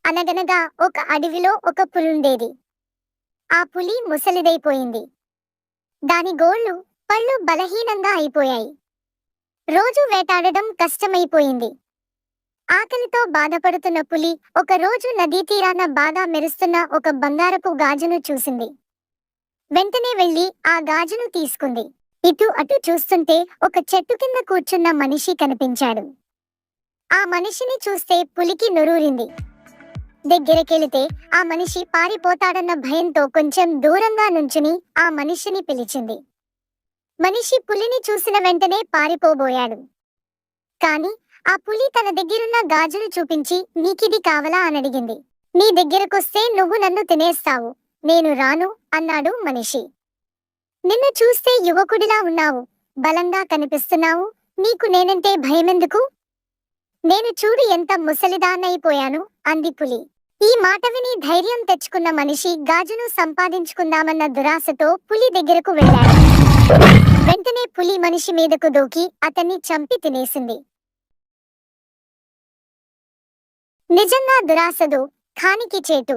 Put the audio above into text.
అనగనగా ఒక అడవిలో ఒక పులుండేది. ఆ పులి ముసలిదైపోయింది. దాని గోళ్ళు, పళ్ళు బలహీనంగా అయిపోయాయి. రోజూ వేటాడడం కష్టమైపోయింది. ఆకలితో బాధపడుతున్న పులి ఒకరోజు నదీ తీరాన బాగా మెరుస్తున్న ఒక బంగారపు గాజును చూసింది. వెంటనే వెళ్లి ఆ గాజును తీసుకుంది. ఇటు అటు చూస్తుంటే ఒక చెట్టు కింద కూర్చున్న మనిషి కనిపించాడు. ఆ మనిషిని చూస్తే పులికి నొరూరింది. దగ్గరకెళితే ఆ మనిషి పారిపోతాడన్న భయంతో కొంచెం దూరంగా నుంచుని ఆ మనిషిని పిలిచింది. మనిషి పులిని చూసిన వెంటనే పారిపోబోయాడు. కాని ఆ పులి తన దగ్గరున్న గాజును చూపించి, నీకిది కావలా అనడిగింది. నీ దగ్గరకొస్తే నువ్వు నన్ను తినేస్తావు, నేను రాను అన్నాడు మనిషి. నిన్ను చూస్తే యువకుడిలా ఉన్నావు, బలంగా కనిపిస్తున్నావు, నీకు నేనంటే భయమెందుకు? నేను చూడు ఎంత ముసలిదాన్నయిపోయాను అంది పులి. ఈ మాట విని ధైర్యం తెచ్చుకున్న మనిషి గాజును సంపాదించుకుందామన్న దురాశతో పులి దగ్గరకు వెళ్ళాడు. వెంటనే పులి మనిషి మీదకు దూకి అతన్ని చంపి తినేసింది. నిజంగా దురాశదు, ఖానికి చేటు.